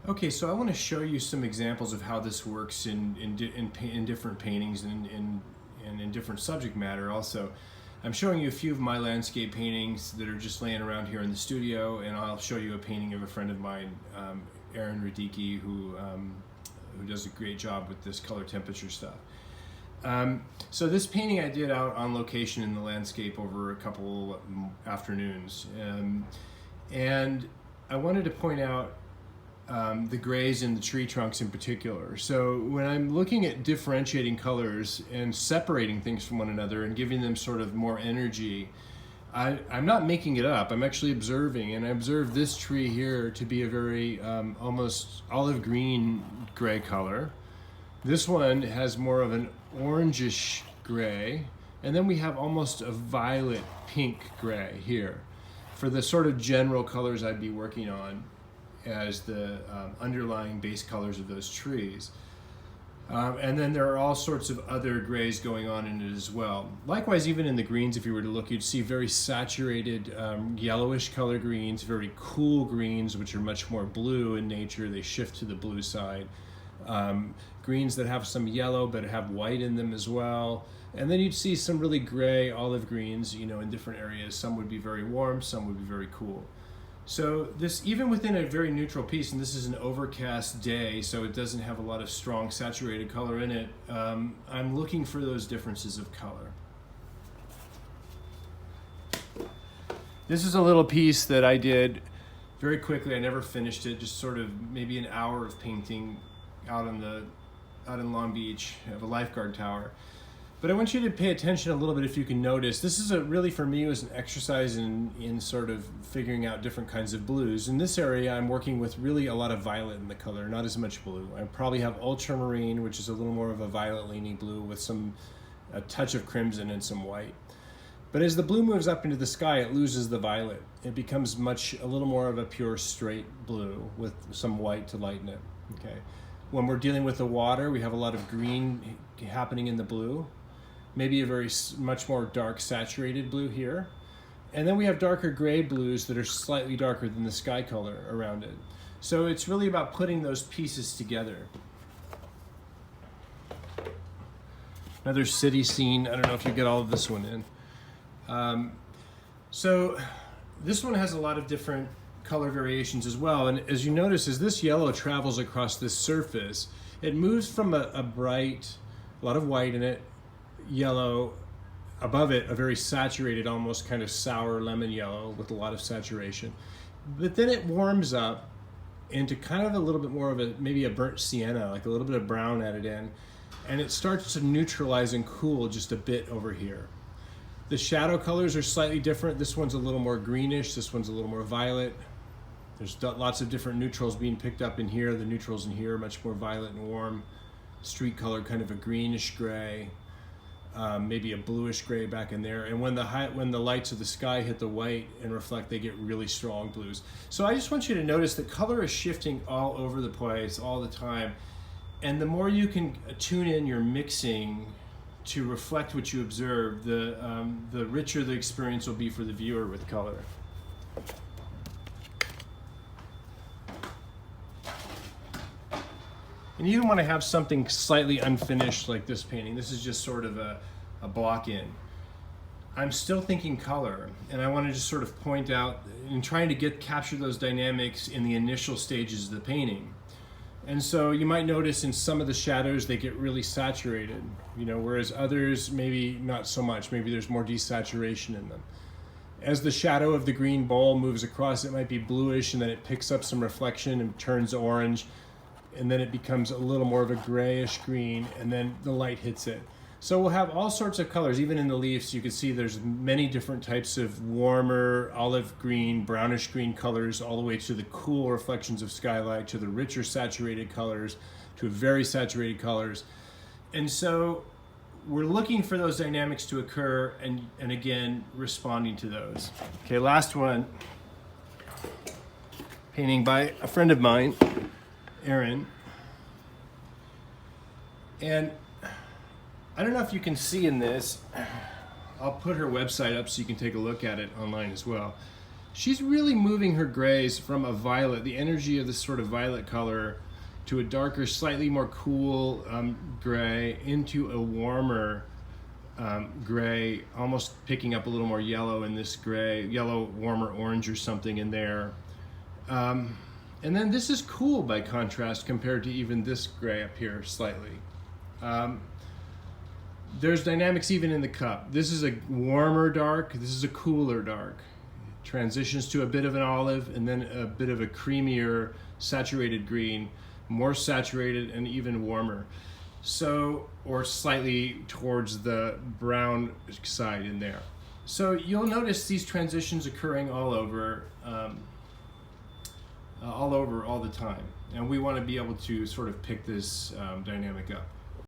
Okay, so I want to show you some examples of how this works in different paintings and in different subject matter also. I'm showing you a few of my landscape paintings that are just laying around here in the studio, and I'll show you a painting of a friend of mine, Aaron Radicki, who does a great job with this color temperature stuff. So this painting I did out on location in the landscape over a couple afternoons, and I wanted to point out the grays in the tree trunks in particular. So when I'm looking at differentiating colors and separating things from one another and giving them sort of more energy, I'm not making it up. I'm actually observing, and I observe this tree here to be a very almost olive green gray color. This one has more of an orangish gray, and then we have almost a violet pink gray here for the sort of general colors I'd be working on as the underlying base colors of those trees. And then there are all sorts of other grays going on in it as well. Likewise, even in the greens, if you were to look, you'd see very saturated yellowish color greens, very cool greens, which are much more blue in nature. They shift to the blue side. Greens that have some yellow but have white in them as well. And then you'd see some really gray olive greens, you know, in different areas. Some would be very warm, some would be very cool. So this, even within a very neutral piece, and this is an overcast day, so it doesn't have a lot of strong saturated color in it, I'm looking for those differences of color. This is a little piece that I did very quickly. I never finished it, just sort of maybe an hour of painting out in Long Beach of a lifeguard tower. But I want you to pay attention a little bit if you can notice. This is really, for me, was an exercise in sort of figuring out different kinds of blues. In this area, I'm working with really a lot of violet in the color, not as much blue. I probably have ultramarine, which is a little more of a violet-leaning blue with a touch of crimson and some white. But as the blue moves up into the sky, it loses the violet. It becomes a little more of a pure straight blue with some white to lighten it. Okay. When we're dealing with the water, we have a lot of green happening in the blue. Maybe a much more dark saturated blue here. And then we have darker gray blues that are slightly darker than the sky color around it. So it's really about putting those pieces together. Another city scene. I don't know if you get all of this one in. So this one has a lot of different color variations as well. And as you notice, as this yellow travels across this surface, it moves from a lot of white in it, yellow, above it a very saturated, almost kind of sour lemon yellow with a lot of saturation. But then it warms up into kind of a little bit more of maybe a burnt sienna, like a little bit of brown added in, and it starts to neutralize and cool just a bit over here. The shadow colors are slightly different. This one's a little more greenish, this one's a little more violet. There's lots of different neutrals being picked up in here. The neutrals in here are much more violet and warm. Street color, kind of a greenish gray. Maybe a bluish gray back in there, and when the lights of the sky hit the white and reflect, they get really strong blues. So I just want you to notice the color is shifting all over the place all the time, and the more you can tune in your mixing to reflect what you observe, the richer the experience will be for the viewer with color. And you even want to have something slightly unfinished like this painting. This is just sort of a block in. I'm still thinking color, and I want to just sort of point out and trying to capture those dynamics in the initial stages of the painting. And so you might notice in some of the shadows they get really saturated, you know, whereas others maybe not so much. Maybe there's more desaturation in them. As the shadow of the green bowl moves across, it might be bluish, and then it picks up some reflection and turns orange. And then it becomes a little more of a grayish green, and then the light hits it. So we'll have all sorts of colors. Even in the leaves, you can see there's many different types of warmer olive green, brownish green colors, all the way to the cool reflections of skylight, to the richer saturated colors, to very saturated colors. And so we're looking for those dynamics to occur, and again, responding to those. Okay, last one. Painting by a friend of mine, Aaron. And I don't know if you can see in this, I'll put her website up so you can take a look at it online as well. she's really moving her grays from a violet, the energy of this sort of violet color, to a darker, slightly more cool gray, into a warmer gray, almost picking up a little more yellow in this gray, yellow, warmer orange or something in there. And then this is cool by contrast compared to even this gray up here slightly. There's dynamics even in the cup. This is a warmer dark, this is a cooler dark. Transitions to a bit of an olive and then a bit of a creamier saturated green, more saturated and even warmer. So, or slightly towards the brown side in there. So you'll notice these transitions occurring all over all the time. And we want to be able to sort of pick this dynamic up.